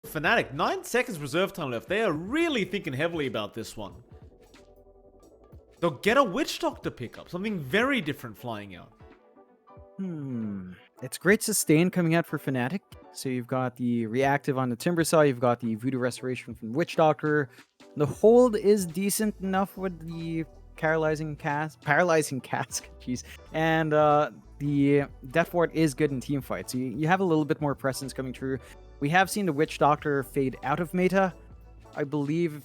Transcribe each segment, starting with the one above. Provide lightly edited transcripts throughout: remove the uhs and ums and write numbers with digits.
Fnatic, 9 seconds reserve time left. They are really thinking heavily about this one. They'll get a Witch Doctor pickup. Something very different flying out. It's great sustain coming out for Fnatic. So you've got the reactive on the Timbersaw, you've got the Voodoo Restoration from Witch Doctor. The hold is decent enough with the paralyzing cask, jeez, and the Death Ward is good in team fights. So you have a little bit more presence coming through. We have seen the Witch Doctor fade out of meta. I believe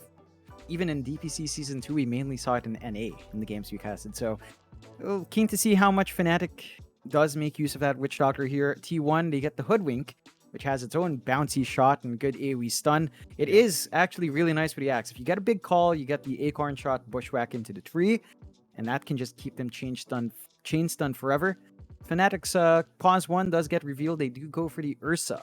even in DPC Season 2, we mainly saw it in NA in the games we casted. So keen to see how much Fnatic does make use of that Witch Doctor here. T1, they get the Hoodwink, which has its own bouncy shot and good AoE stun. It is actually really nice with the axe. If you get a big call, you get the Acorn shot, bushwhack into the tree, and that can just keep them chain stun forever. Fnatic's pause 1 does get revealed. They do go for the Ursa.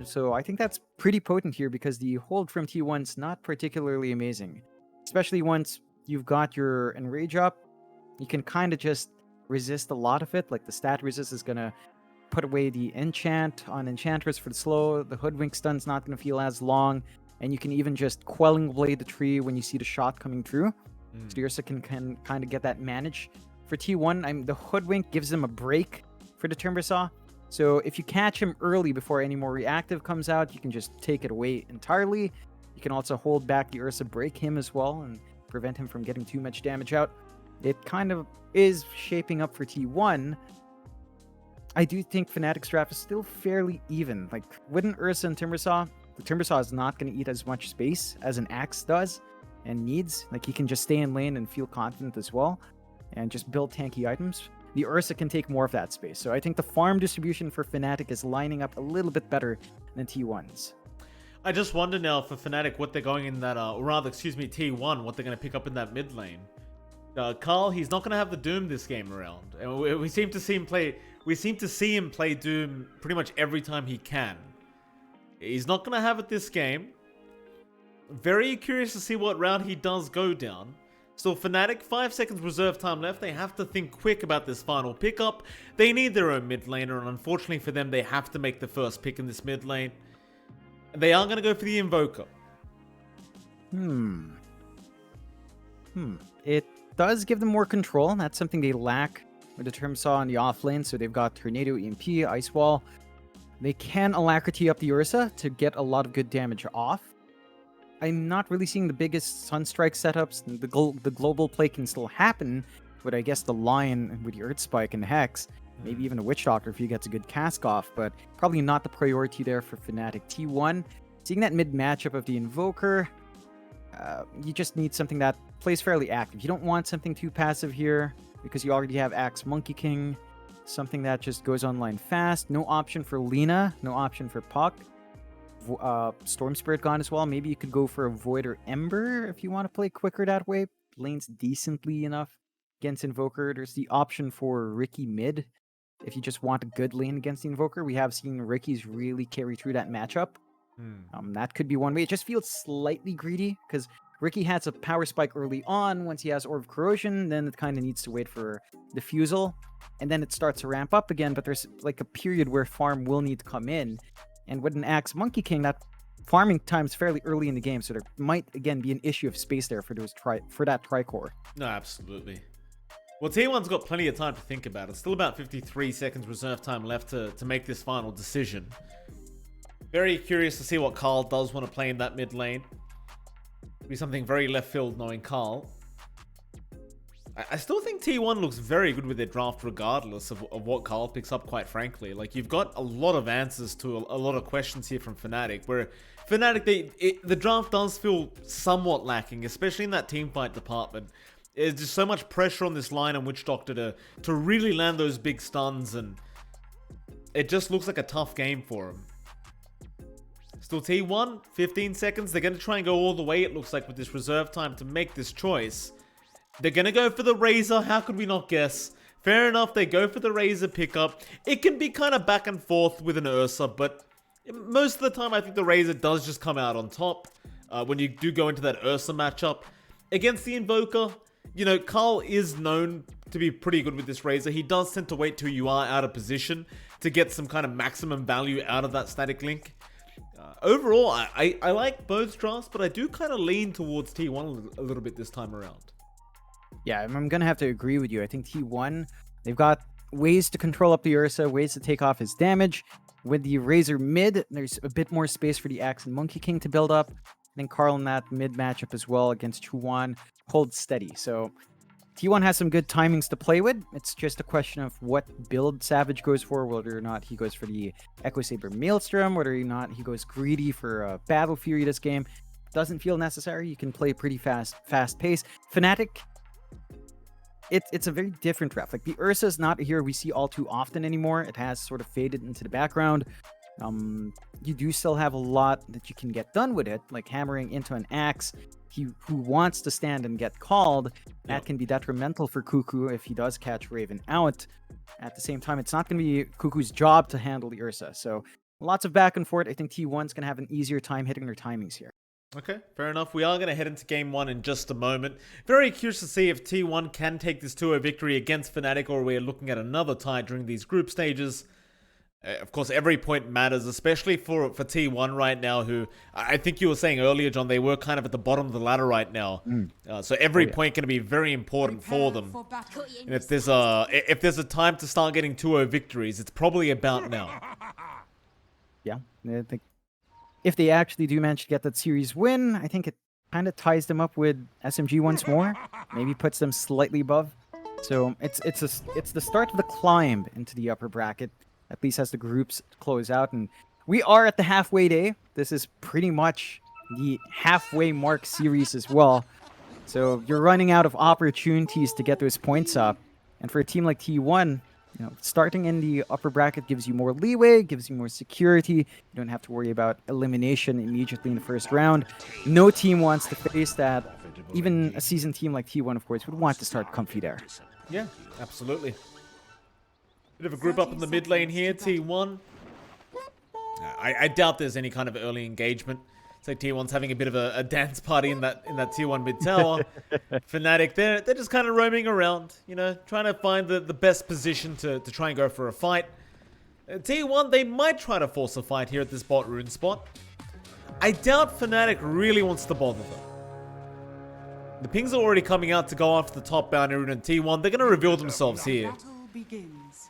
So I think that's pretty potent here because the hold from T1's not particularly amazing. Especially once you've got your Enrage up, you can kind of just resist a lot of it. Like the stat resist is going to put away the enchant on Enchantress for the slow. The Hoodwink stun's not going to feel as long. And you can even just Quelling Blade the tree when you see the shot coming through. So the Ursa can kind of get that managed. For T1, the Hoodwink gives them a break for the Timbersaw. So if you catch him early before any more reactive comes out, you can just take it away entirely. You can also hold back the Ursa, break him as well, and prevent him from getting too much damage out. It kind of is shaping up for T1. I do think Fnatic's draft is still fairly even. Like, with an Ursa and Timbersaw, the Timbersaw is not going to eat as much space as an Axe does and needs. Like, he can just stay in lane and feel confident as well and just build tanky items. The Ursa can take more of that space. So I think the farm distribution for Fnatic is lining up a little bit better than T1's. I just wonder now for Fnatic what they're going in that, or rather, excuse me, T1, what they're going to pick up in that mid lane. Carl, he's not going to have the Doom this game around. And we seem to see him play Doom pretty much every time he can. He's not going to have it this game. Very curious to see what round he does go down. Still, Fnatic, 5 seconds reserve time left. They have to think quick about this final pickup. They need their own mid laner, and unfortunately for them, they have to make the first pick in this mid lane. They are going to go for the Invoker. It does give them more control. That's something they lack with the Timbersaw on the off lane. So they've got Tornado, EMP, Ice Wall. They can Alacrity up the Ursa to get a lot of good damage off. I'm not really seeing the biggest Sunstrike setups. The global play can still happen, but I guess the Lion with the Earth Spike and Hex, maybe even a Witch Doctor if he gets a good cask off, but probably not the priority there for Fnatic. T1, seeing that mid matchup of the Invoker, you just need something that plays fairly active. You don't want something too passive here because you already have Axe Monkey King, something that just goes online fast. No option for Lina, no option for Puck. Storm Spirit gone as well. Maybe you could go for a Void or Ember if you want to play quicker that way. Lane's decently enough against Invoker. There's the option for Ricky mid if you just want a good lane against the Invoker. We have seen Ricky's really carry through that matchup. That could be one way. It just feels slightly greedy because Ricky has a power spike early on. Once he has Orb of Corrosion, then it kind of needs to wait for Diffusal, and then it starts to ramp up again. But there's like a period where farm will need to come in. And with an Axe Monkey King, that farming time's fairly early in the game, so there might again be an issue of space there for that Tricore. No, absolutely. Well, T1's got plenty of time to think about it. Still about 53 seconds reserve time left to make this final decision. Very curious to see what Carl does want to play in that mid lane. Be something very left field knowing Carl. I still think T1 looks very good with their draft regardless of what Carl picks up, quite frankly. Like, you've got a lot of answers to a lot of questions here from Fnatic, where Fnatic, the draft does feel somewhat lacking, especially in that teamfight department. There's just so much pressure on this line and Witch Doctor to really land those big stuns, and it just looks like a tough game for him. Still T1, 15 seconds. They're going to try and go all the way, it looks like, with this reserve time to make this choice. They're going to go for the Razor. How could we not guess? Fair enough, they go for the Razor pickup. It can be kind of back and forth with an Ursa, but most of the time I think the Razor does just come out on top when you do go into that Ursa matchup. Against the Invoker, you know, Carl is known to be pretty good with this Razor. He does tend to wait till you are out of position to get some kind of maximum value out of that static link. Overall, I like both drafts, but I do kind of lean towards T1 a little bit this time around. Yeah, I'm going to have to agree with you. I think T1, they've got ways to control up the Ursa, ways to take off his damage. With the Razor mid, there's a bit more space for the Axe and Monkey King to build up. I think Carl in that mid matchup as well against Chuan holds steady. So T1 has some good timings to play with. It's just a question of what build Savage goes for, whether or not he goes for the Echo Saber Maelstrom, whether or not he goes greedy for Battle Fury this game. Doesn't feel necessary. You can play pretty fast pace. Fnatic, it's a very different ref. Like, the Ursa is not a hero we see all too often anymore. It has sort of faded into the background. You do still have a lot that you can get done with it, like hammering into an axe. Who wants to stand and get called, that can be detrimental for Cuckoo if he does catch Raven out. At the same time, it's not going to be Cuckoo's job to handle the Ursa. So lots of back and forth. I think T1's going to have an easier time hitting their timings here. Okay, fair enough. We are going to head into game 1 in just a moment. Very curious to see if T1 can take this 2-0 victory against Fnatic, or we're looking at another tie during these group stages. Of course, every point matters, especially for T1 right now, who I think you were saying earlier, John, they were kind of at the bottom of the ladder right now. So every point going to be very important for them. And if there's a time to start getting 2-0 victories, it's probably about now. Yeah, I think if they actually do manage to get that series win, I think it kind of ties them up with SMG once more. Maybe puts them slightly above. So it's the start of the climb into the upper bracket, at least as the groups close out. And we are at the halfway day. This is pretty much the halfway mark series as well. So you're running out of opportunities to get those points up. And for a team like T1, you know, starting in the upper bracket gives you more leeway, gives you more security. You don't have to worry about elimination immediately in the first round. No team wants to face that. Even a seasoned team like T1, of course, would want to start comfy there. Yeah, absolutely. Bit of a group up in the mid lane here, T1. I doubt there's any kind of early engagement. It's like T1's having a bit of a dance party in that T1 mid tower. Fnatic, they're just kind of roaming around, you know, trying to find the best position to try and go for a fight. T1, they might try to force a fight here at this bot rune spot. I doubt Fnatic really wants to bother them. The pings are already coming out to go after the top boundary rune, and T1, they're going to reveal themselves here.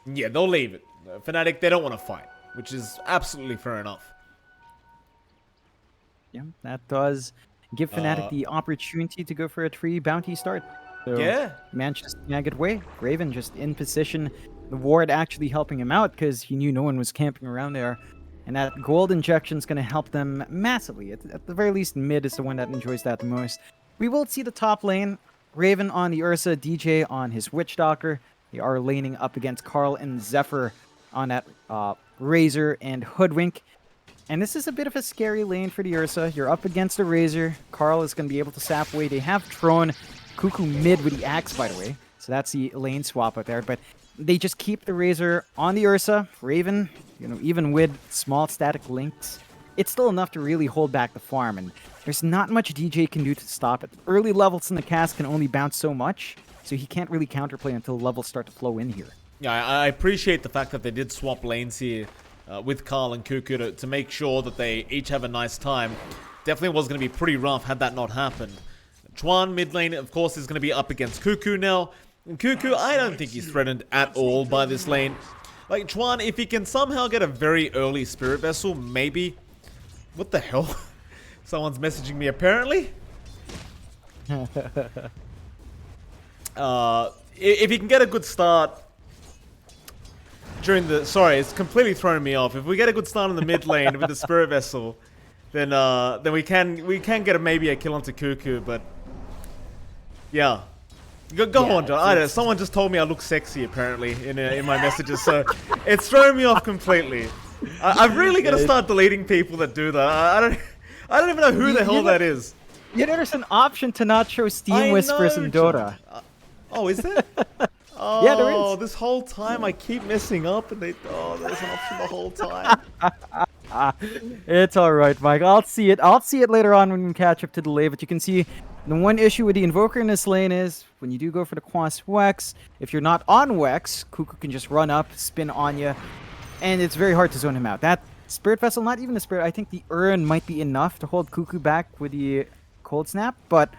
Yeah, they'll leave it. Fnatic, they don't want to fight, which is absolutely fair enough. Yeah, that does give Fnatic the opportunity to go for a 3 bounty start. So yeah. Managed to snag it away. Raven just in position. The ward actually helping him out because he knew no one was camping around there. And that gold injection is going to help them massively. At the very least, mid is the one that enjoys that the most. We will see the top lane. Raven on the Ursa, DJ on his Witch Doctor. They are laning up against Carl and Zephyr on that Razor and Hoodwink. And this is a bit of a scary lane for the Ursa. You're up against a Razor. Carl is going to be able to sap away. They have thrown Cuckoo mid with the Axe, by the way. So that's the lane swap out there. But they just keep the Razor on the Ursa. Raven, you know, even with small static links, it's still enough to really hold back the farm. And there's not much DJ can do to stop it. Early levels in the cast can only bounce so much. So he can't really counterplay until levels start to flow in here. Yeah, I appreciate the fact that they did swap lanes here. With Carl and Cuckoo to make sure that they each have a nice time. Definitely was going to be pretty rough had that not happened. Chuan mid lane, of course, is going to be up against Cuckoo now. And Cuckoo, I don't think he's threatened at all by this lane. Like, Chuan, if he can somehow get a very early Spirit Vessel, maybe... What the hell? Someone's messaging me, apparently. If he can get a good start... during the... Sorry, it's completely thrown me off. If we get a good start in the mid lane with the Spirit Vessel, then we can get maybe a kill onto Cuckoo, but... Yeah. Go on, John. I don't know. Someone just told me I look sexy, apparently, in my messages, so it's thrown me off completely. I'm really going to start deleting people that do that. I don't even know who the hell that is. You know, there's an option to not show Steam Whispers in Dota. Oh, is there? Oh, yeah, there is. This whole time I keep messing up and there's an option the whole time. It's alright, Mike. I'll see it. I'll see it later on when we catch up to delay, but you can see the one issue with the Invoker in this lane is when you do go for the Quas Wex, if you're not on Wex, Cuckoo can just run up, spin on you, and it's very hard to zone him out. That Spirit Vessel, not even a Spirit. I think the Urn might be enough to hold Cuckoo back with the Cold Snap, but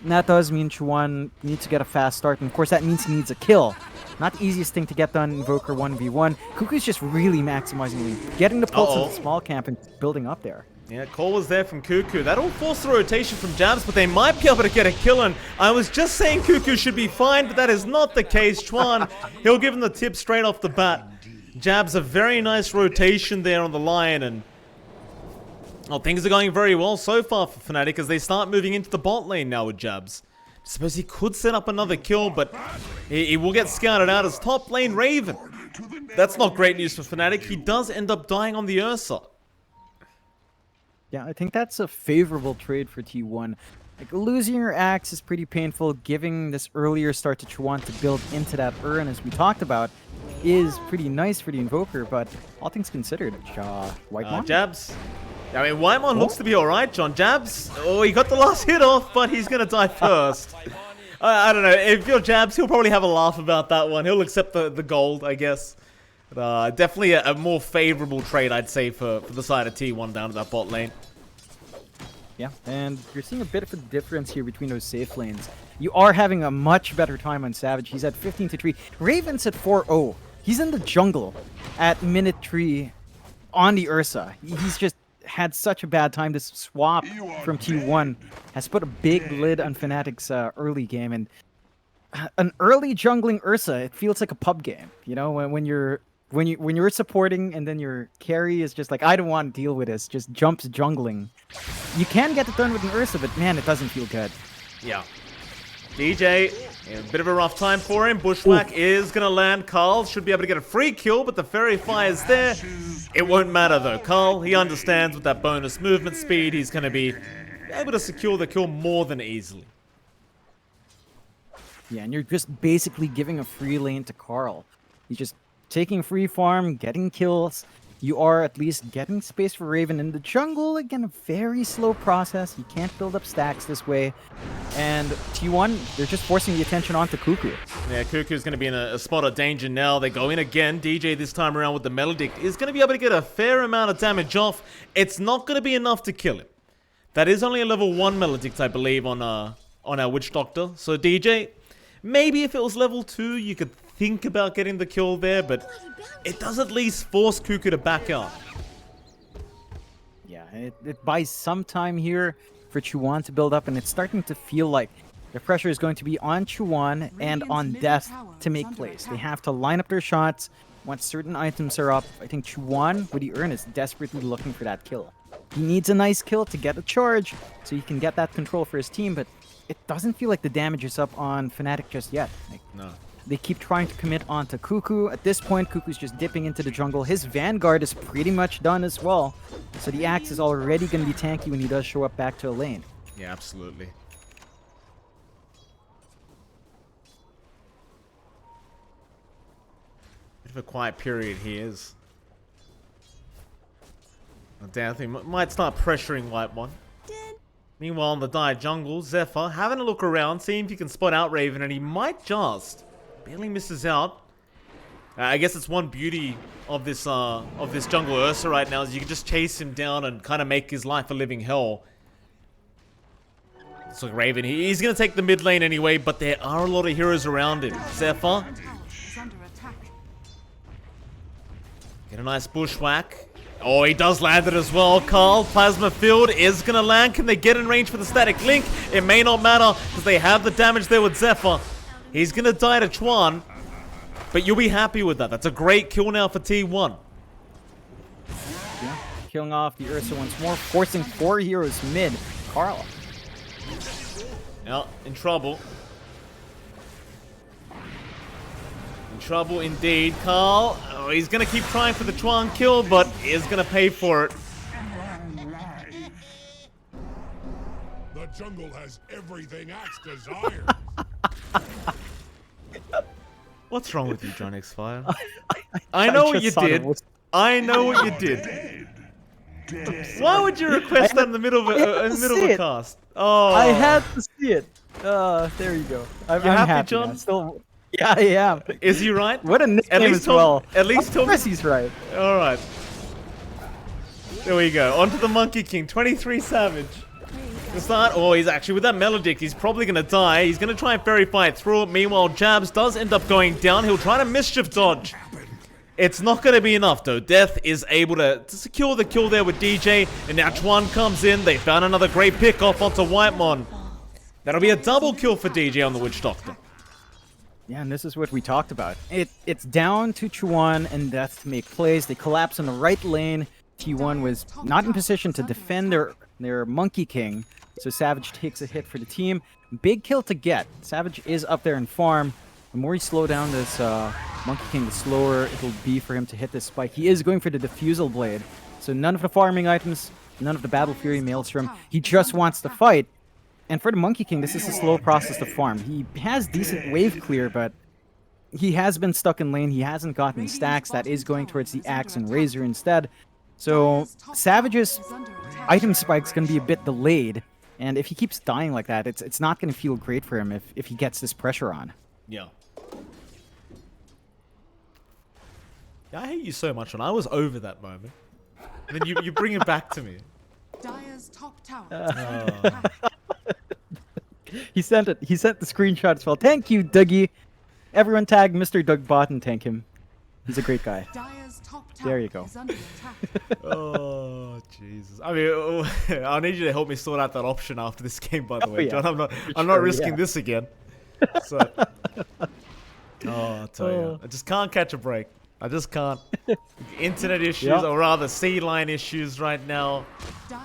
that does mean Chuan needs to get a fast start, and of course that means he needs a kill. Not the easiest thing to get done in Invoker 1v1. Cuckoo's just really maximizing, getting the pulse of the small camp and building up there. Yeah, call was there from Cuckoo. That'll force the rotation from Jabs, but they might be able to get a kill. And I was just saying Cuckoo should be fine, but that is not the case. Chuan, he'll give him the tip straight off the bat. Jabs a very nice rotation there on the Lion, and well, things are going very well so far for Fnatic as they start moving into the bot lane now with Jabs. I suppose he could set up another kill, but he will get scouted out as top lane Raven. That's not great news for Fnatic. He does end up dying on the Ursa. Yeah, I think that's a favorable trade for T1. Like, losing your Axe is pretty painful. Giving this earlier start to Chuan to build into that Urn, as we talked about, is pretty nice for the Invoker, but all things considered, Whitemon? Jabs. I mean, Whitemon looks to be alright, John. Jabs, he got the last hit off, but he's going to die first. I don't know. If you're Jabs, he'll probably have a laugh about that one. He'll accept the gold, I guess. Definitely a more favorable trade, I'd say, for the side of T1 down to that bot lane. Yeah, and you're seeing a bit of a difference here between those safe lanes. You are having a much better time on Savage. He's at 15-3. Raven's at 4-0. He's in the jungle at minute 3 on the Ursa. He's just had such a bad time. This swap from T1 has put a big lid on Fnatic's early game, and an early jungling Ursa, it feels like a pub game. You know, when you're supporting and then your carry is just like, I don't want to deal with this, just jumps jungling. You can get it done with an Ursa, but man, it doesn't feel good. Yeah. DJ, a bit of a rough time for him. Bushwhack is going to land. Carl should be able to get a free kill, but the Fairy Fire is there. It won't matter though. Carl, he understands with that bonus movement speed, he's going to be able to secure the kill more than easily. Yeah, and you're just basically giving a free lane to Carl. He's just taking free farm, getting kills. You are at least getting space for Raven in the jungle. Again, a very slow process. You can't build up stacks this way. And T1, they're just forcing the attention onto Cuckoo. Yeah, Cuckoo's going to be in a spot of danger now. They go in again. DJ this time around with the Melodic is going to be able to get a fair amount of damage off. It's not going to be enough to kill him. That is only a level 1 Melodic, I believe, on our Witch Doctor. So DJ, maybe if it was level 2, you could think about getting the kill there, but it does at least force Cuckoo to back out. Yeah, it buys some time here for Chuan to build up, and it's starting to feel like the pressure is going to be on Chuan and on Death to make plays. They have to line up their shots once certain items are up. I think Chuan, with the Urn, is desperately looking for that kill. He needs a nice kill to get a charge so he can get that control for his team, but it doesn't feel like the damage is up on Fnatic just yet. No. They keep trying to commit onto Cuckoo. At this point, Cuckoo's just dipping into the jungle. His Vanguard is pretty much done as well. So the Axe is already going to be tanky when he does show up back to a lane. Yeah, absolutely. Bit of a quiet period he is. Dan, I think might start pressuring Whitemon. Meanwhile, in the dire jungle, Zephyr having a look around, seeing if he can spot out Raven, and he might just barely misses out. I guess it's one beauty of this jungle Ursa right now is you can just chase him down and kind of make his life a living hell. So Raven, he's going to take the mid lane anyway, but there are a lot of heroes around him. Zephyr. Get a nice bushwhack. Oh, he does land it as well. Carl, Plasma Field is going to land. Can they get in range for the static link? It may not matter because they have the damage there with Zephyr. He's going to die to Chuan, but you'll be happy with that. That's a great kill now for T1. Yeah, killing off the Ursa once more, forcing 4 heroes mid. Carl. Now, in trouble. In trouble indeed. Carl, he's going to keep trying for the Chuan kill, but is going to pay for it. The jungle has everything Axe desires. What's wrong with you, JohnXFire? I know what you did. I know what you did. Why would you request that in the middle of a cast? Oh, I had to see it. There you go. I'm happy, John. Still, yeah, I am. Is he right? What a nickname as well. At least of course he's right. All right. There we go. Onto the Monkey King. 23 Savage. The start. Oh, he's actually with that Melodic. He's probably going to die. He's going to try and fairy fight through it. Meanwhile, Jabs does end up going down. He'll try to mischief dodge. It's not going to be enough, though. Death is able to secure the kill there with DJ. And now Chuan comes in. They found another great pick off onto Whitemon. That'll be a double kill for DJ on the Witch Doctor. Yeah, and this is what we talked about. It's down to Chuan and Death to make plays. They collapse in the right lane. T1 was not in position to defend their Monkey King, so Savage takes a hit for the team. Big kill to get. Savage is up there in farm. The more you slow down this Monkey King, the slower it'll be for him to hit this spike. He is going for the Diffusal Blade, so none of the farming items, none of the Battle Fury Maelstrom. He just wants to fight. And for the Monkey King, this is a slow process to farm. He has decent wave clear, but he has been stuck in lane. He hasn't gotten stacks. That is going towards the Axe and Razor instead. So Savage's item spike's going to be a bit delayed. And if he keeps dying like that, it's not going to feel great for him if he gets this pressure on. Yeah. I hate you so much, and I was over that moment. And then you bring it back to me. Dire's top tower. He sent it. He sent the screenshot as well. Thank you, Dougie. Everyone tag Mr. Dougbot and thank him. He's a great guy. Dire's top tower There you go. is under attack. Oh, Jesus. I mean, I'll need you to help me sort out that option after this game, by the way, yeah. John. I'm not risking this again. So, I tell you, I just can't catch a break. I just can't. Internet issues, or rather C-line issues right now.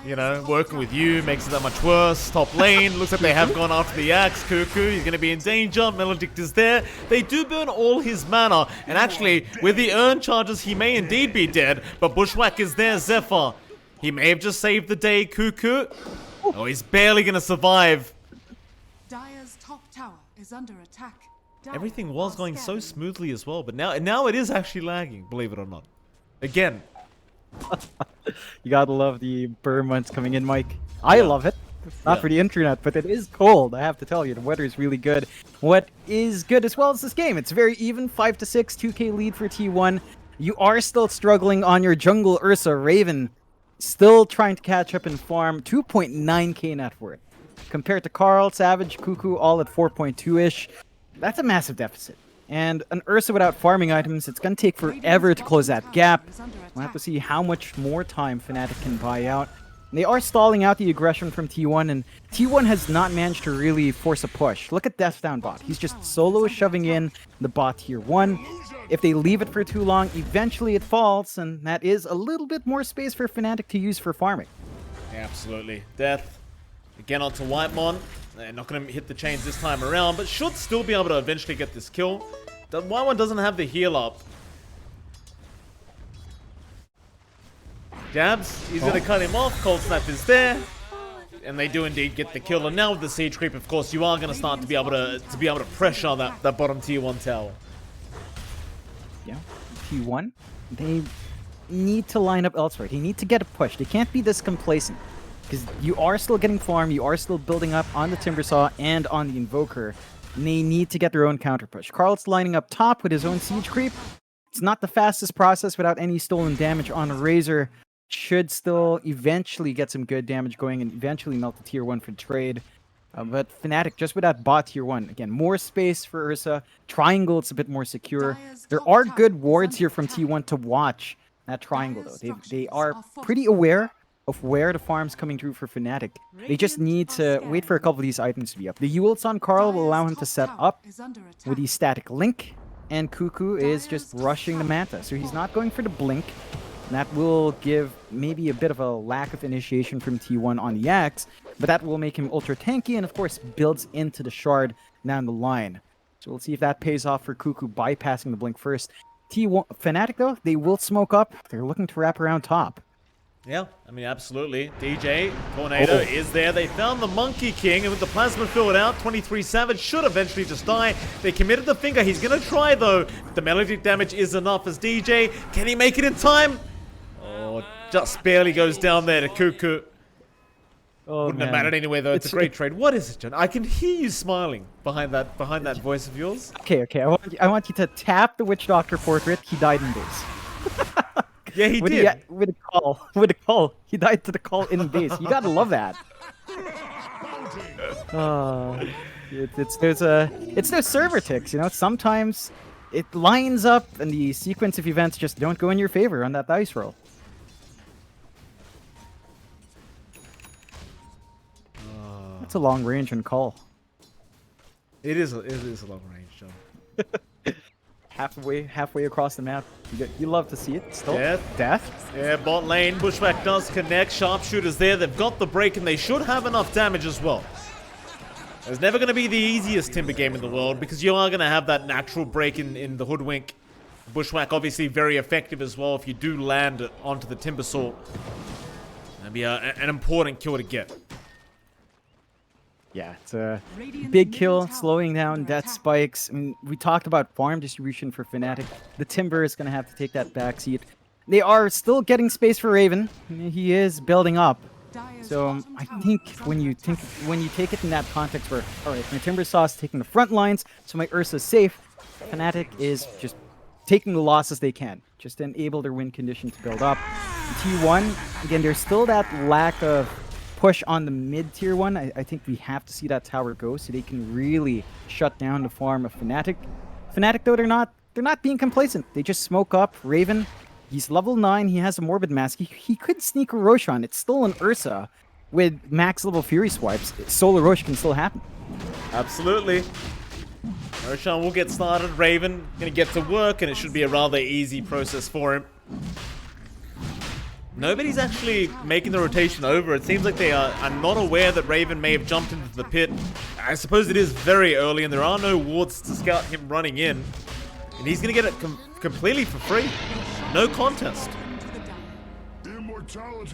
You know, working with you makes it that much worse. Top lane, looks like they have gone after the Axe. Cuckoo, he's going to be in danger. Melodic is there. They do burn all his mana. And actually, with the urn charges, he may indeed be dead. But Bushwhack is there, Zephyr. He may have just saved the day, Cuckoo. Oh, he's barely going to survive. Dire's top tower is under attack. Everything was going so smoothly as well, but now it is actually lagging, believe it or not. Again. You gotta love the burn months coming in, Mike. I love it. Not for the internet, but it is cold. I have to tell you, the weather is really good. What is good as well as this game? It's very even, 5-6, 2k lead for T1. You are still struggling on your jungle Ursa. Raven still trying to catch up in farm, 2.9k net worth. Compared to Carl, Savage, Cuckoo, all at 4.2-ish. That's a massive deficit. And an Ursa without farming items, it's going to take forever to close that gap. We'll have to see how much more time Fnatic can buy out. They are stalling out the aggression from T1, and T1 has not managed to really force a push. Look at Death Down bot. He's just solo shoving in the bot tier 1. If they leave it for too long, eventually it falls, and that is a little bit more space for Fnatic to use for farming. Absolutely. Death. Again onto Whitemon. They're not going to hit the chains this time around, but should still be able to eventually get this kill. The Whitemon doesn't have the heal up. Jabs, he's going to cut him off. Cold Snap is there. And they do indeed get the kill. And now with the Siege Creep, of course, you are going to start to be able to pressure that bottom tier 1 tower. Yeah, T1, they need to line up elsewhere. They need to get a push. They can't be this complacent. Because you are still getting farm, you are still building up on the Timbersaw and on the Invoker. And they need to get their own counter push. Carl's lining up top with his own Siege Creep. It's not the fastest process without any stolen damage on a Razor. Should still eventually get some good damage going and eventually melt the tier 1 for trade. But Fnatic, just with that bot tier 1, again, more space for Ursa. Triangle, it's a bit more secure. There are good wards here from T1 to watch that triangle, though. They are pretty aware of where the farm's coming through for Fnatic. They just need to wait for a couple of these items to be up. The Eul's on Carl will allow him to set up with the static link, and Cuckoo is just rushing the Manta. So he's not going for the blink. And that will give maybe a bit of a lack of initiation from T1 on the Axe, but that will make him ultra tanky and of course builds into the shard down the line. So we'll see if that pays off for Cuckoo bypassing the blink first. T1 Fnatic though, they will smoke up. They're looking to wrap around top. Yeah, I mean, absolutely. DJ, Tornado is there. They found the Monkey King, and with the Plasma filled out, 23 Savage should eventually just die. They committed the finger. He's going to try, though. The melodic damage is enough as DJ. Can he make it in time? Oh, just barely goes down there to Cuckoo. Oh, Wouldn't have mattered anyway, though. It's a great trade. What is it, John? I can hear you smiling behind that voice of yours. Okay. I want you to tap the Witch Doctor portrait. He died in this. Yeah, he with did. With a call. With a call. He died to the call in base. You gotta love that. It's those server ticks, you know. Sometimes it lines up and the sequence of events just don't go in your favor on that dice roll. That's a long range and call. It is a long range, John. Halfway across the map. You love to see it still. Death. Yeah, bot lane. Bushwhack does connect. Sharpshooter's there. They've got the break, and they should have enough damage as well. It's never going to be the easiest Timber game in the world, because you are going to have that natural break in the Hoodwink. Bushwhack obviously very effective as well if you do land onto the Timber Saw. That'd be an important kill to get. Yeah, it's a big kill, slowing down death spikes. I mean, we talked about farm distribution for Fnatic. The Timber is going to have to take that backseat. They are still getting space for Raven. He is building up. So I think when you take it in that context where, all right, my Timber Saw is taking the front lines, so my Ursa's safe. Fnatic is just taking the losses they can, just to enable their win condition to build up. T1, again, there's still that lack of push on the mid-tier one. I think we have to see that tower go so they can really shut down the farm of Fnatic. Fnatic, though, they're not being complacent. They just smoke up Raven. He's level 9. He has a Morbid Mask. He could sneak a Roshan. It's still an Ursa with max level Fury swipes. Solo Rosh can still happen. Absolutely. Roshan will get started. Raven gonna get to work, and it should be a rather easy process for him. Nobody's actually making the rotation over. It seems like they are not aware that Raven may have jumped into the pit. I suppose it is very early, and there are no wards to scout him running in. And he's going to get it completely for free. No contest.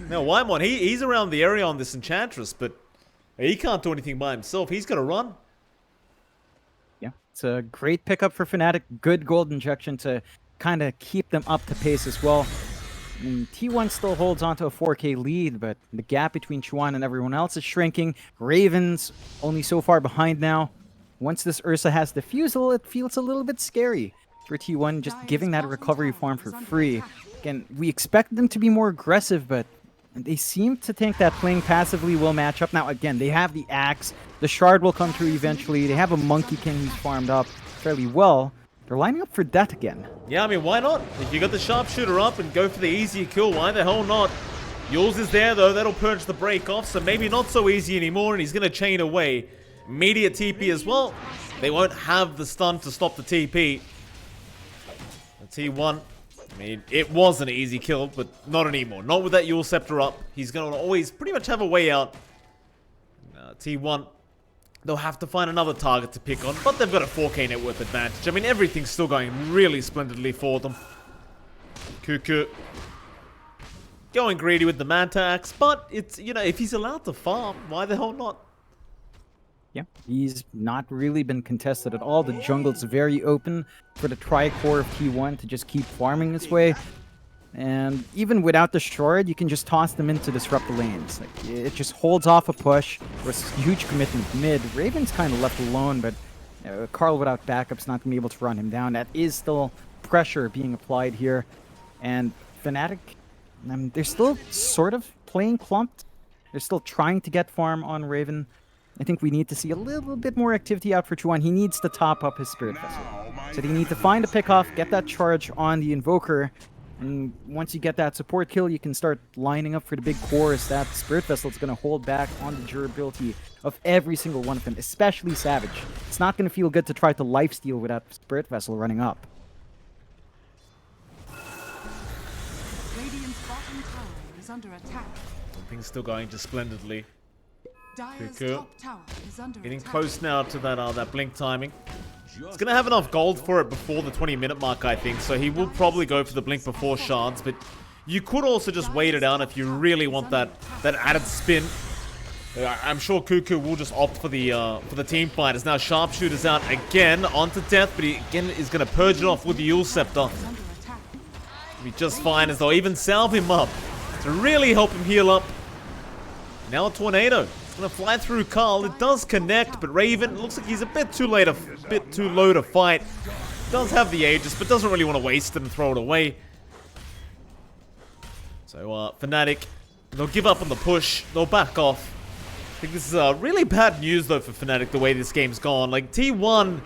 Now, Wymon, he's around the area on this Enchantress, but he can't do anything by himself. He's got to run. Yeah, it's a great pickup for Fnatic. Good gold injection to kind of keep them up to pace as well. I mean, T1 still holds onto a 4K lead, but the gap between Chuan and everyone else is shrinking. Raven's only so far behind now. Once this Ursa has Diffusal, it feels a little bit scary for T1 just giving that recovery farm for free. Again, we expect them to be more aggressive, but they seem to think that playing passively will match up. Now, again, they have the Axe. The Shard will come through eventually. They have a Monkey King who's farmed up fairly well. They're lining up for death again. Yeah, I mean, why not? If you got the Sharpshooter up and go for the easier kill, why the hell not? Yours is there, though. That'll purge the break off, so maybe not so easy anymore, and he's going to chain away. Immediate TP as well. They won't have the stun to stop the TP. The T1, I mean, it was an easy kill, but not anymore. Not with that Yule Scepter up. He's going to always pretty much have a way out. T1... they'll have to find another target to pick on, but they've got a 4K net worth advantage. I mean, everything's still going really splendidly for them. Cuckoo going greedy with the Manta Axe, but it's, you know, if he's allowed to farm, why the hell not? Yeah, he's not really been contested at all. The jungle's very open for the tri-core of T1 to just keep farming this way. And even without the shard, you can just toss them in to disrupt the lanes. Like, it just holds off a push. There's huge commitment mid. Raven's kind of left alone, but Carl without backup's not going to be able to run him down. That is still pressure being applied here. And Fnatic, they're still sort of playing clumped. They're still trying to get farm on Raven. I think we need to see a little bit more activity out for Chuan. He needs to top up his Spirit Vessel. So they need to find a pick-off, get that charge on the Invoker. And once you get that support kill, you can start lining up for the big cores. That Spirit Vessel is going to hold back on the durability of every single one of them, especially Savage. It's not going to feel good to try to lifesteal without Spirit Vessel running up. Radiant's bottom tower is under attack. Things still going just splendidly. Dire's Cuckoo. top tower is under Getting attack. close now to that blink timing. He's going to have enough gold for it before the 20-minute mark, I think, so he will probably go for the blink before shards, but you could also just wait it out if you really want that added spin. I'm sure Cuckoo will just opt for the team fight. As now Sharpshooter's out again onto death, but he again is going to purge it off with the Yule Scepter. Be just fine, as they'll even salve him up to really help him heal up. Now a tornado. Gonna fly through Carl. It does connect, but Raven looks like he's a bit too low to fight. Does have the Aegis, but doesn't really want to waste it and throw it away. So, Fnatic, they'll give up on the push. They'll back off. I think this is really bad news, though, for Fnatic, the way this game's gone. Like, T1,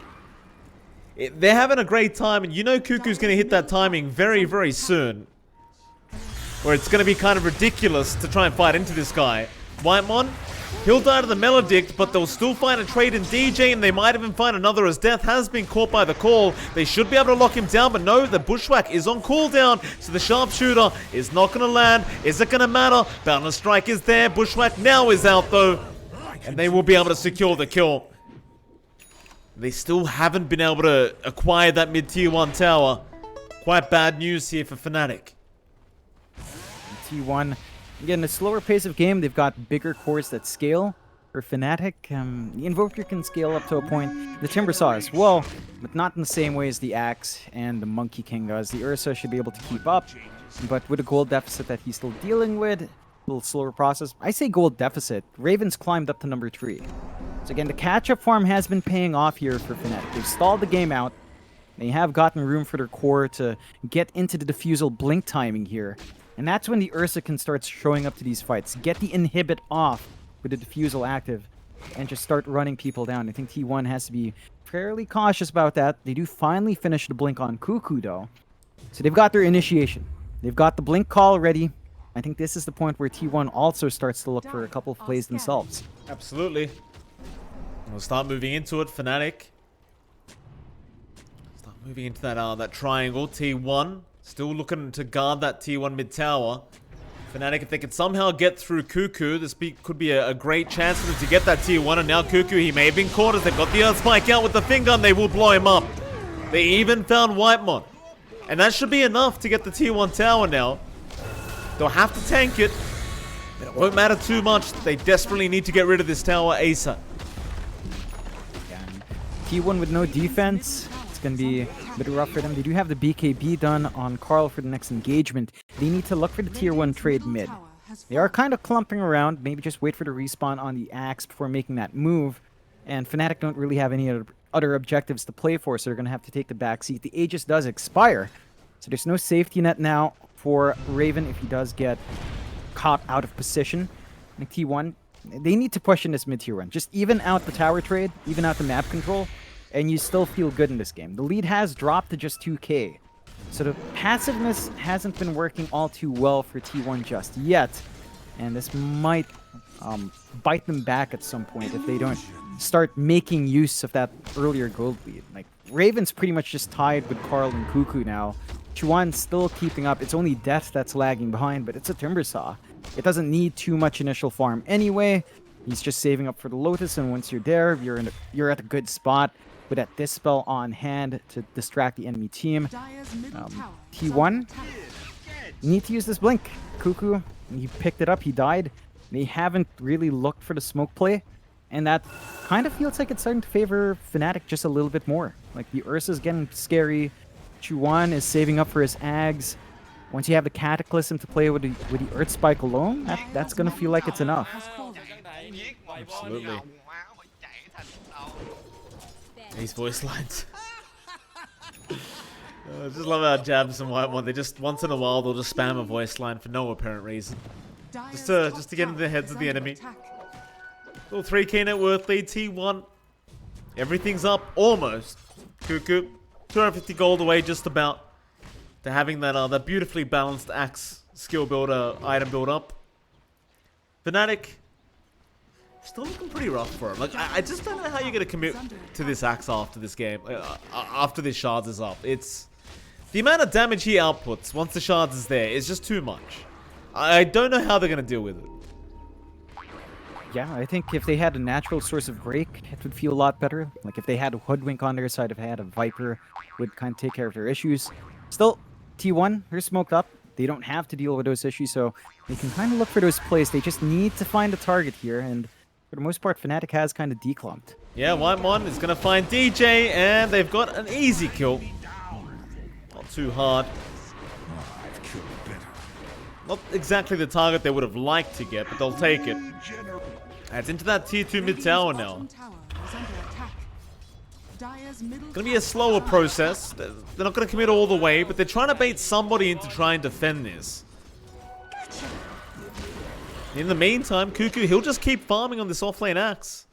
they're having a great time, and you know Cuckoo's going to hit that timing very, very soon. Where it's going to be kind of ridiculous to try and fight into this guy. Whitemon, he'll die to the Melodict, but they'll still find a trade in DJ, and they might even find another, as Death has been caught by the call. They should be able to lock him down, but no, the Bushwhack is on cooldown, so the Sharpshooter is not going to land. Is it going to matter? Boundless Strike is there. Bushwhack now is out, though, and they will be able to secure the kill. They still haven't been able to acquire that mid-tier 1 tower. Quite bad news here for Fnatic. T1, again, a slower pace of game. They've got bigger cores that scale. For Fnatic, the Invoker can scale up to a point. The Timber Saw as well, but not in the same way as the Axe and the Monkey King does. The Ursa should be able to keep up, but with a gold deficit that he's still dealing with, a little slower process. I say gold deficit. Ravens climbed up to number 3. So again, the catch-up farm has been paying off here for Fnatic. They've stalled the game out. They have gotten room for their core to get into the defusal blink timing here. And that's when the Ursa can start showing up to these fights. Get the inhibit off with the defusal active and just start running people down. I think T1 has to be fairly cautious about that. They do finally finish the blink on Cuckoo, though. So they've got their initiation. They've got the blink call ready. I think this is the point where T1 also starts to look for a couple of plays themselves. Absolutely. We'll start moving into it, Fnatic. Start moving into that triangle. T1 still looking to guard that T1 mid tower. Fnatic, if they could somehow get through Cuckoo, this could be a great chance for them to get that T1. And now Cuckoo, he may have been caught as they've got the Earth Spike out with the finger, and they will blow him up. They even found Whitemon. And that should be enough to get the T1 tower now. They'll have to tank it, but it won't matter too much. They desperately need to get rid of this tower ASAP. T1 with no defense. It's going to be a bit rough for them. They do have the BKB done on Carl for the next engagement. They need to look for the tier 1 trade mid. They are kind of clumping around. Maybe just wait for the respawn on the Axe before making that move. And Fnatic don't really have any other objectives to play for, so they're going to have to take the back seat. The Aegis does expire, so there's no safety net now for Raven if he does get caught out of position. And T1, they need to push in this mid-tier 1. Just even out the tower trade, even out the map control, and you still feel good in this game. The lead has dropped to just 2k. So the passiveness hasn't been working all too well for T1 just yet. And this might bite them back at some point if they don't start making use of that earlier gold lead. Like, Raven's pretty much just tied with Carl and Cuckoo now. Chuan's still keeping up. It's only Death that's lagging behind, but it's a Timber Saw. It doesn't need too much initial farm anyway. He's just saving up for the Lotus, and once you're there, you're at a good spot with that Dispel on hand to distract the enemy team. T1, you need to use this blink. Cuckoo, he picked it up, he died. They haven't really looked for the smoke play, and that kind of feels like it's starting to favor Fnatic just a little bit more. Like, the Ursa's getting scary. Chuan is saving up for his Ags. Once you have the Cataclysm to play with the Earth Spike alone, that's going to feel like it's enough. Absolutely. These voice lines. I just love how Jabs and Whitemon, they just, once in a while, they'll just spam a voice line for no apparent reason. Just to get into the heads of the enemy. Little 3k net worth lead, T1. Everything's up, almost. Cuckoo, 250 gold away just about to having that beautifully balanced Axe skill builder item build up. Fnatic, still looking pretty rough for him. Like, I just don't know how you're going to commit to this Axe after this game, after this Shards is up. It's the amount of damage he outputs once the Shards is there is just too much. I don't know how they're going to deal with it. Yeah, I think if they had a natural source of break, it would feel a lot better. Like, if they had a Hoodwink on their side, if they had a Viper, would kind of take care of their issues. Still, T1, they're smoked up. They don't have to deal with those issues, so they can kind of look for those plays. They just need to find a target here, and for the most part, Fnatic has kind of declumped. Yeah, Whitemon is going to find DJ, and they've got an easy kill. Not too hard. Not exactly the target they would have liked to get, but they'll take it. It's into that tier 2 mid tower now. It's going to be a slower process. They're not going to commit all the way, but they're trying to bait somebody into trying to defend this. In the meantime, Cuckoo, he'll just keep farming on this offlane axe.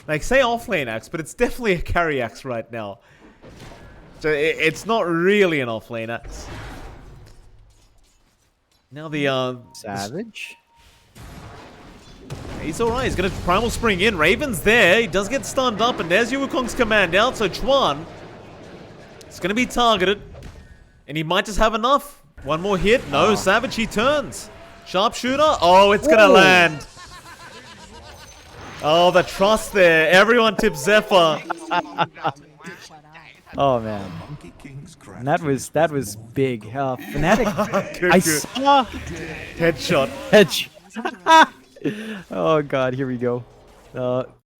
Like, say offlane axe, but it's definitely a carry axe right now. So it's not really an offlane axe. Now the Savage. He's alright, he's gonna Primal Spring in. Raven's there, he does get stunned up, and there's Wukong's command out, so Chuan is gonna be targeted. And he might just have enough. One more hit, no, Savage, he turns. Sharpshooter, oh, it's gonna land. Oh, the trust there, everyone tips Zephyr. Oh man, and that was big. Fnatic, I saw Headshot. Oh god, here we go.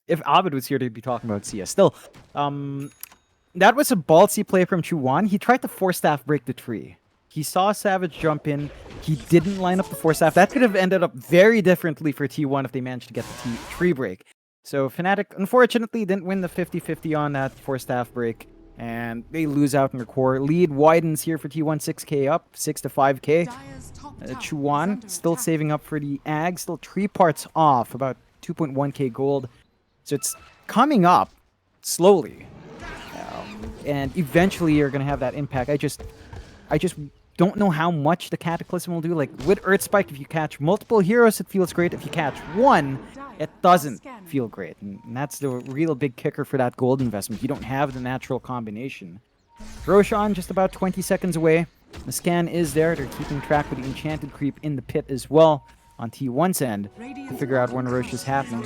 If Abed was here to be talking about CS, still, that was a ballsy play from Chuan. He tried to force staff break the tree. He saw Savage jump in. He didn't line up the force staff. That could have ended up very differently for T1 if they managed to get the tree break. So Fnatic, unfortunately, didn't win the 50-50 on that force staff break. And they lose out in their core. Lead widens here for T1, 6k up, 6 to 5k. Chuan still saving up for the Ag, still 3 parts off, about 2.1k gold. So it's coming up slowly. And eventually you're going to have that impact. I just don't know how much the Cataclysm will do. Like, with Earth Spike, if you catch multiple heroes, it feels great. If you catch one, it doesn't feel great. And that's the real big kicker for that gold investment. You don't have the natural combination. Roshan just about 20 seconds away. The scan is there. They're keeping track with the enchanted creep in the pit as well on T1's end to figure out when Rosh is happening.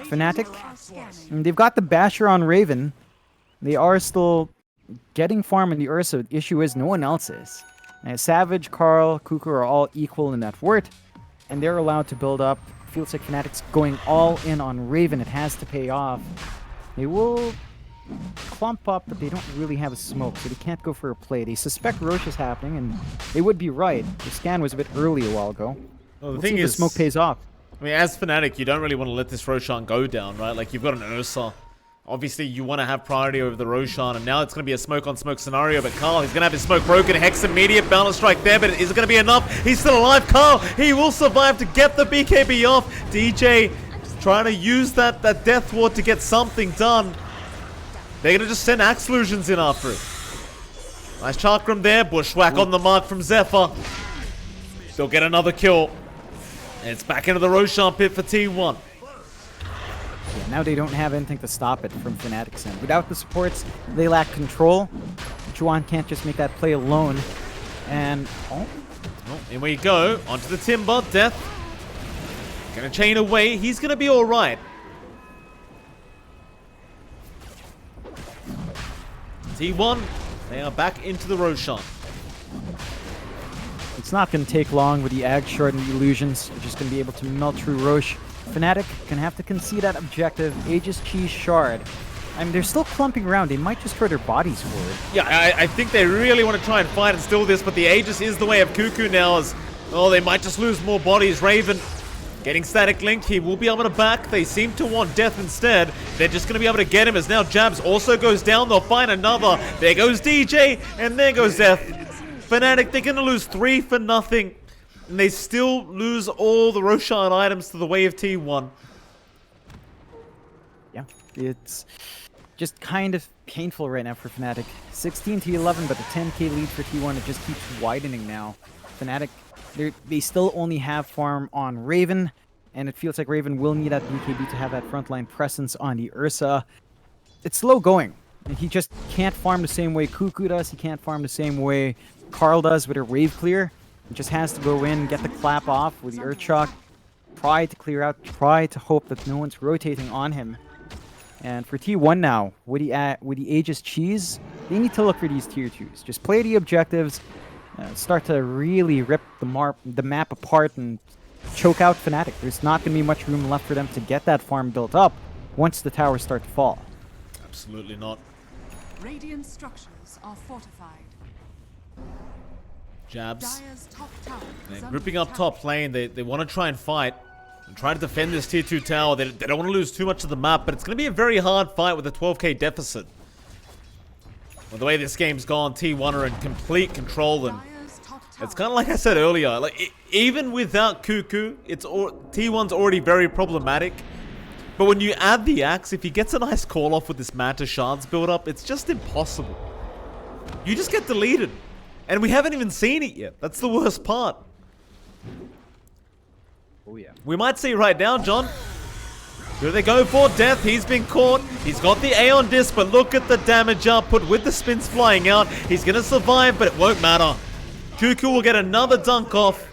Fnatic, they've got the Basher on Raven. They are still getting farm in the Ursa. The issue is no one else is. Savage, Carl, Cuckoo are all equal in that wort, and they're allowed to build up. Feels like Fnatic's going all in on Raven. It has to pay off. They will clump up, but they don't really have a smoke, so they can't go for a play. They suspect Rosh is happening, and they would be right. The scan was a bit early a while ago. Well, the thing is, the smoke pays off. I mean, as Fnatic, you don't really want to let this Roshan go down, right? Like, you've got an Ursa. Obviously, you want to have priority over the Roshan, and now it's going to be a smoke-on-smoke scenario, but Carl, he's going to have his smoke broken. Hex immediate balance strike there, but is it going to be enough? He's still alive. Carl, he will survive to get the BKB off. DJ trying to use that Death Ward to get something done. They're going to just send Axe Illusions in after it. Nice Chakram there. Bushwhack on the mark from Zephyr. They'll get another kill. And it's back into the Roshan pit for T1. Yeah, now they don't have anything to stop it from Fnatic's end. Without the supports, they lack control. Chuan can't just make that play alone. And, oh, in we go. Onto the Timber. Death. Gonna chain away. He's gonna be alright. T1, they are back into the Roshan. It's not going to take long with the Ag Shard and the Illusions. They're just going to be able to melt through Rosh. Fnatic can have to concede that objective. Aegis Cheese Shard. I mean, they're still clumping around. They might just throw their bodies forward. Yeah, I think they really want to try and fight and steal this, but the Aegis is the way of Cuckoo now as, oh, they might just lose more bodies. Raven getting static linked. He will be able to back. They seem to want Death instead. They're just going to be able to get him as now Jabs also goes down. They'll find another. There goes DJ, and there goes Death. Fnatic, they're going to lose 3 for nothing. And they still lose all the Roshan items to the way of T1. Yeah, it's just kind of painful right now for Fnatic. 16 to 11, but the 10k lead for T1, it just keeps widening now. Fnatic, they still only have farm on Raven, and it feels like Raven will need that BKB to have that frontline presence on the Ursa. It's slow going. And he just can't farm the same way Cuckoo does. He can't farm the same way Carl does with her wave clear. He just has to go in, get the clap off with the Earth Shock, try to clear out, try to hope that no one's rotating on him. And for T1 now, with the Aegis Cheese, they need to look for these tier 2s. Just play the objectives, start to really rip the map apart and choke out Fnatic. There's not going to be much room left for them to get that farm built up once the towers start to fall. Absolutely not. Radiant structures are fortified. Jabs. Dire's top tower is They're under gripping up attack. top lane. They want to try and fight and try to defend this tier 2 tower. They don't want to lose too much of the map, but it's going to be a very hard fight with a 12k deficit. Well, the way this game's gone, T1 are in complete control, and Dire's top tower. It's kind of like I said earlier. Like even without Cuckoo, T1's already very problematic. But when you add the axe, if he gets a nice call off with this Manta Shards build up, it's just impossible. You just get deleted. And we haven't even seen it yet. That's the worst part. Oh yeah. We might see right now, John. Who do they go for? Death. He's been caught. He's got the Aeon Disc, but look at the damage output with the spins flying out. He's going to survive, but it won't matter. Cuckoo will get another dunk off.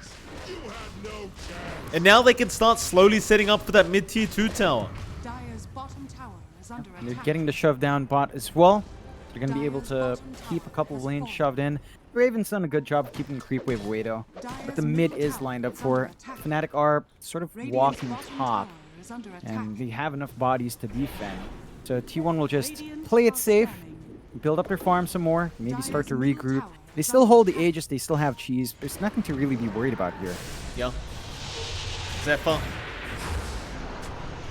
And now they can start slowly setting up for that mid-tier 2 tower. Dire's bottom tower is under They're attack. getting the shove down bot as well. They're going to be able to keep a couple of lanes shoved in. Raven's done a good job of keeping creep wave away though. But the mid is lined up for it. Fnatic are sort of Radiant's walking bottom top. tower is under attack. And they have enough bodies to defend. So T1 will just Radiant play it are safe, scanning. build up their farm some more, maybe start to Dire's middle regroup. tower They is still under hold the attack. Aegis, they still have cheese. There's nothing to really be worried about here. Yeah. Zephyr.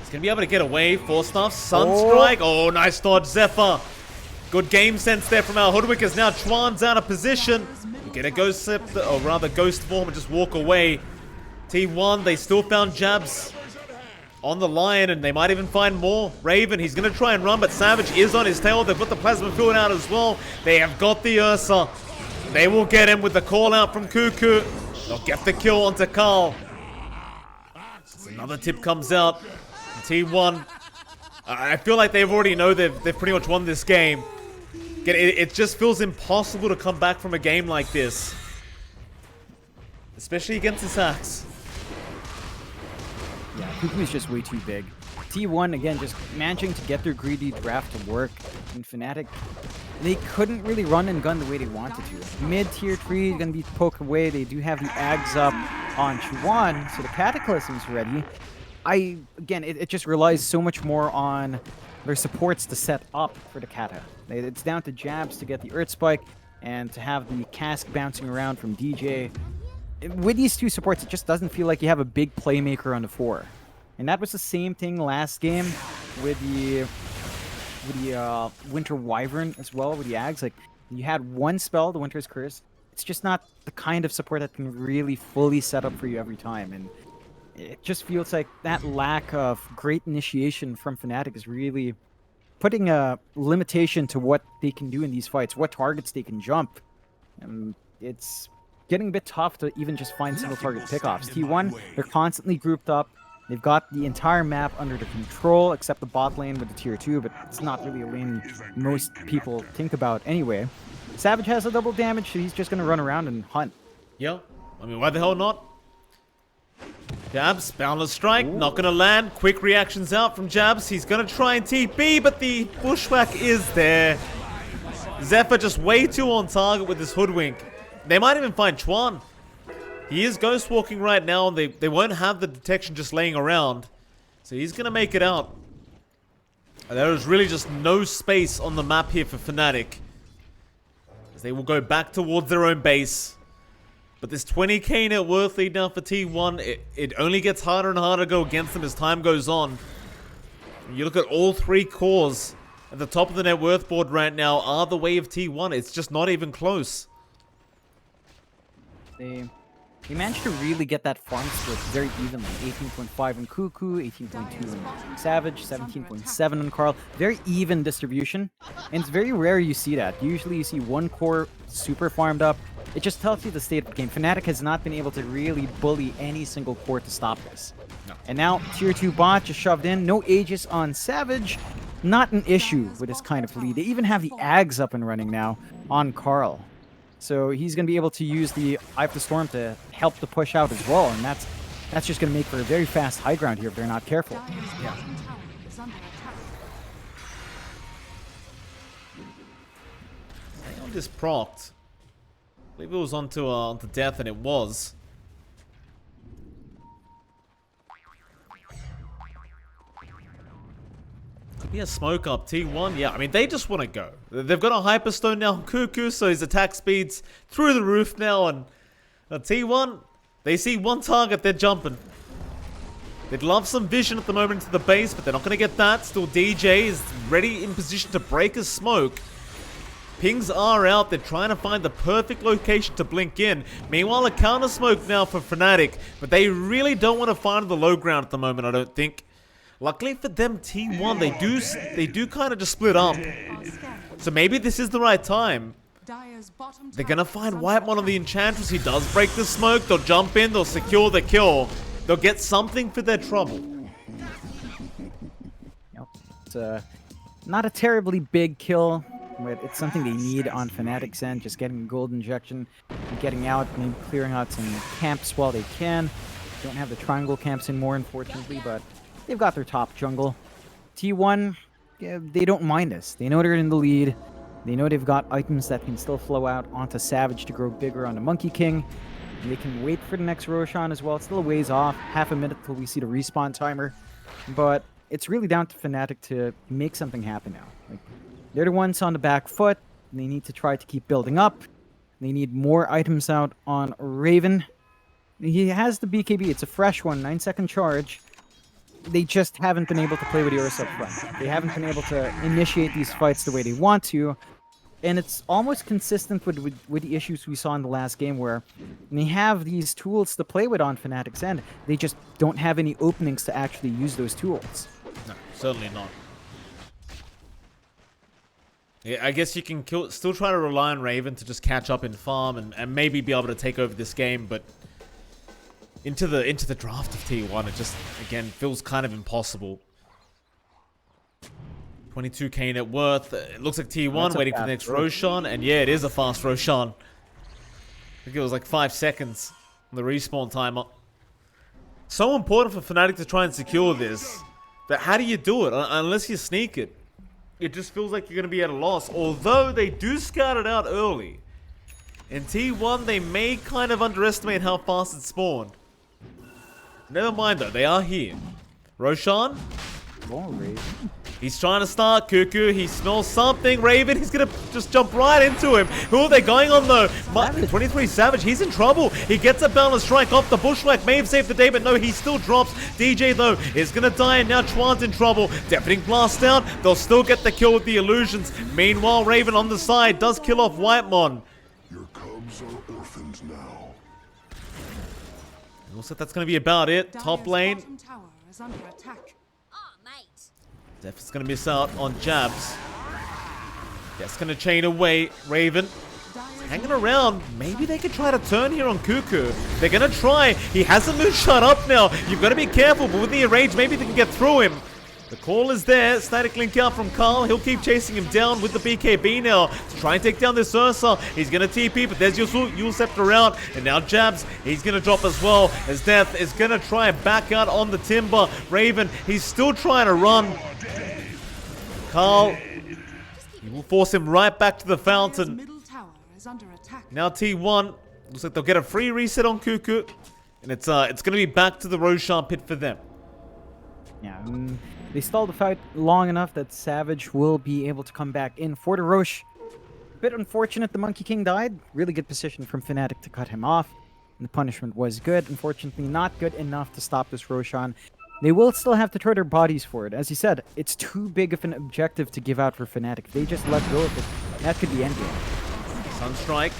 He's going to be able to get away. Force Staff. Sunstrike. Oh, nice dodge, Zephyr. Good game sense there from our Hoodwinkers. Now Chuan's out of position. You get a Ghost Scepter, or rather Ghost Form, and just walk away. T1, they still found jabs on the Lion, and they might even find more. Raven, he's going to try and run, but Savage is on his tail. They've got the Plasma Field out as well. They have got the Ursa. They will get him with the call out from Cuckoo. They'll get the kill onto Carl. Another tip comes out. T1. I feel like they already know they've pretty much won this game. It just feels impossible to come back from a game like this. Especially against this axe. Yeah, Cuckoo's just way too big. T1, again, just managing to get their greedy draft to work. And Fnatic, they couldn't really run and gun the way they wanted to. Mid-tier 3 is going to be poked away. They do have the Ags up on Chuan, so the Cataclysm's ready. Again, it just relies so much more on their supports to set up for the Kata. It's down to jabs to get the Earth Spike and to have the cask bouncing around from DJ. With these two supports, it just doesn't feel like you have a big playmaker on the 4. And that was the same thing last game with the Winter Wyvern as well, with the Ags. Like, you had one spell, the Winter's Curse. It's just not the kind of support that can really fully set up for you every time. And it just feels like that lack of great initiation from Fnatic is really putting a limitation to what they can do in these fights, what targets they can jump. And it's getting a bit tough to even just find single target pickoffs. T1, they're constantly grouped up. They've got the entire map under their control, except the bot lane with the tier 2, but it's not really a lane most people think about anyway. Savage has a double damage, so he's just going to run around and hunt. Yeah. I mean, why the hell not? Jabs, Boundless Strike, not going to land. Quick reactions out from Jabs. He's going to try and TP, but the Bushwhack is there. Zephyr just way too on target with this Hoodwink. They might even find Chuan. He is ghost walking right now, and they won't have the detection just laying around. So he's going to make it out. And there is really just no space on the map here for Fnatic, as they will go back towards their own base. But this 20k net worth lead now for T1, it only gets harder and harder to go against them as time goes on. When you look at all 3 cores at the top of the net worth board right now are the way of T1. It's just not even close. They managed to really get that farm split very evenly. 18.5 in Cuckoo, 18.2 in Savage, 17.7 in Carl. Very even distribution. And it's very rare you see that. Usually you see one core super farmed up. It just tells you the state of the game. Fnatic has not been able to really bully any single core to stop this. No. And now tier 2 bot just shoved in. No Aegis on Savage. Not an issue with this kind of lead. They even have the Ags up and running now on Carl. So he's going to be able to use the Eye of the Storm to help the push out as well. And that's just going to make for a very fast high ground here if they're not careful. Dire's bottom tower is under attack. I on this procced. I believe it was onto death, and it was. Could be a smoke up. T1, yeah, I mean, they just want to go. They've got a Hyperstone now on Cuckoo, so his attack speed's through the roof now, and T1, they see one target, they're jumping. They'd love some vision at the moment into the base, but they're not going to get that. Still, DJ is ready in position to break his smoke. Pings are out. They're trying to find the perfect location to blink in. Meanwhile, a counter smoke now for Fnatic, but they really don't want to find the low ground at the moment, I don't think. Luckily for them, T1, they do kind of just split up. So maybe this is the right time. They're going to find Whitemon on the Enchantress. He does break the smoke. They'll jump in. They'll secure the kill. They'll get something for their trouble. It's not a terribly big kill, but it's something they need on Fnatic's end. Just getting a gold injection, getting out, maybe clearing out some camps while they can. Don't have the triangle camps anymore, unfortunately, but they've got their top jungle. T1, yeah, they don't mind us. They know they're in the lead. They know they've got items that can still flow out onto Savage to grow bigger on the Monkey King. And they can wait for the next Roshan as well. It's still a ways off, half a minute till we see the respawn timer. But it's really down to Fnatic to make something happen now. Like, they're the ones on the back foot. They need to try to keep building up. They need more items out on Raven. He has the BKB. It's a fresh one, 9-second charge. They just haven't been able to play with Eurus up front. They haven't been able to initiate these fights the way they want to. And it's almost consistent with the issues we saw in the last game, where they have these tools to play with on Fnatic's end. They just don't have any openings to actually use those tools. No, certainly not. Yeah, I guess you can still try to rely on Raven to just catch up in farm and maybe be able to take over this game, but into the draft of T1, it just, again, feels kind of impossible. 22k net worth. It looks like T1 waiting for the next Roshan, and yeah, it is a fast Roshan. I think it was like 5 seconds on the respawn timer. So important for Fnatic to try and secure this, but how do you do it unless you sneak it? It just feels like you're going to be at a loss, although they do scout it out early. In T1, they may kind of underestimate how fast it spawned. Never mind though, they are here. Roshan? He's trying to start Cuckoo. He smells something. Raven, he's going to just jump right into him. Who are they going on though? 23 Savage, he's in trouble. He gets a balance strike off the Bushwhack. May have saved the day, but no, he still drops. DJ though is going to die, and now Chuan's in trouble. Deafening Blast down. They'll still get the kill with the illusions. Meanwhile, Raven on the side does kill off Whitemon. Your cubs are orphans now. Looks like that's going to be about it. Top lane. Zeph is going to miss out on jabs. That's going to chain away. Raven hanging around. Maybe they could try to turn here on Cuckoo. They're going to try. He has a moonshot up now. You've got to be careful, but with the range, maybe they can get through him. The call is there. Static link out from Carl. He'll keep chasing him down with the BKB now to try and take down this Ursa. He's going to TP, but there's Yul Scepter out. And now jabs. He's going to drop as well, as Death is going to try and back out on the Timber. Raven, he's still trying to run. Carl, he will force him right back to the fountain. Now T1, looks like they'll get a free reset on Cuckoo. And it's going to be back to the Roshan pit for them. Yeah, they stalled the fight long enough that Savage will be able to come back in for the Rosh. Bit unfortunate the Monkey King died. Really good position from Fnatic to cut him off. And the punishment was good. Unfortunately, not good enough to stop this Roshan. They will still have to throw their bodies for it. As you said, it's too big of an objective to give out for Fnatic. If they just let go of it, that could be endgame. Sunstrike.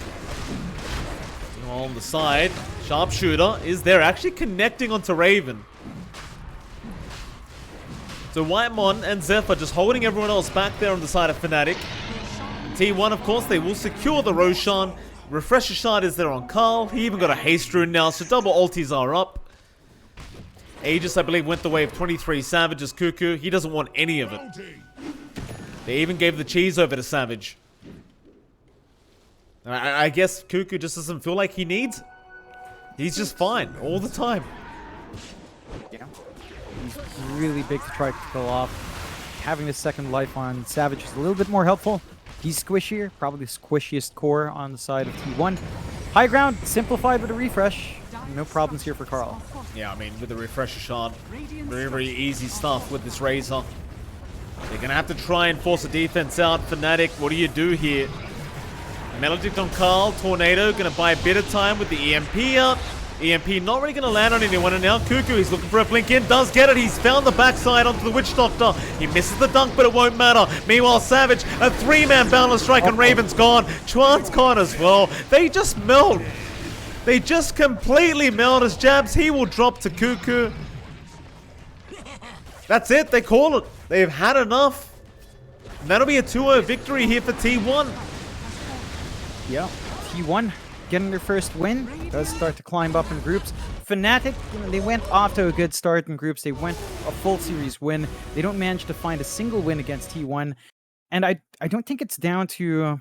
On the side. Sharpshooter is there, actually connecting onto Raven. So Whitemon and Zeph are just holding everyone else back there on the side of Fnatic. T1, of course, they will secure the Roshan. Refresher Shard is there on Carl. He even got a haste rune now, so double ultis are up. Aegis, I believe, went the way of 23 Savage's Cuckoo. He doesn't want any of it. They even gave the cheese over to Savage. I guess Cuckoo just doesn't feel like he needs it. He's just fine all the time. Yeah. He's really big to try to kill off. Having a second life on Savage is a little bit more helpful. He's squishier, probably the squishiest core on the side of T1. High ground, simplified with a refresh. No problems here for Carl. Yeah, I mean, with the Refresher Shard, very, very easy stuff with this Razor. They're going to have to try and force a defense out. Fnatic, what do you do here? Melodic on Carl, Tornado, going to buy a bit of time with the EMP up. EMP not really going to land on anyone, and now Cuckoo, he's looking for a blink in, does get it. He's found the backside onto the Witch Doctor. He misses the dunk, but it won't matter. Meanwhile, Savage, a 3-man boundless strike, and Raven's gone. Chuan's gone as well. They just melt. They just completely melt as Jabs. He will drop to Cuckoo. That's it. They call it. They've had enough. And that'll be a 2-0 victory here for T1. Yeah, T1 getting their first win. Does start to climb up in groups. Fnatic, they went off to a good start in groups. They went a full series win. They don't manage to find a single win against T1. And I don't think it's down to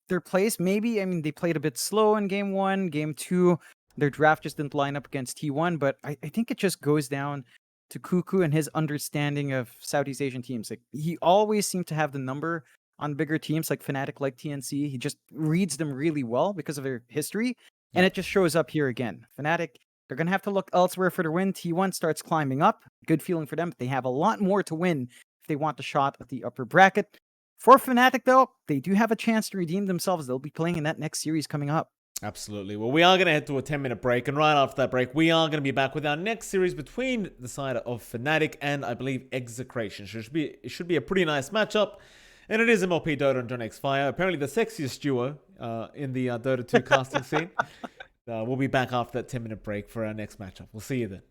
their place. Maybe, I mean, they played a bit slow in game 1. Game 2, their draft just didn't line up against T1. But I think it just goes down to Cuckoo and his understanding of Southeast Asian teams. Like, he always seemed to have the number on bigger teams like Fnatic, like TNC. He just reads them really well because of their history. And it just shows up here again. Fnatic, they're going to have to look elsewhere for their win. T1 starts climbing up. Good feeling for them. They have a lot more to win if they want a shot at the upper bracket. For Fnatic, though, they do have a chance to redeem themselves. They'll be playing in that next series coming up. Absolutely. Well, we are going to head to a 10-minute break, and right after that break, we are going to be back with our next series between the side of Fnatic and, I believe, Execration. So it should be a pretty nice matchup. And it is MLP Dota and johnxfire, apparently the sexiest duo in the Dota 2 casting scene. We'll be back after that 10-minute break for our next matchup. We'll see you then.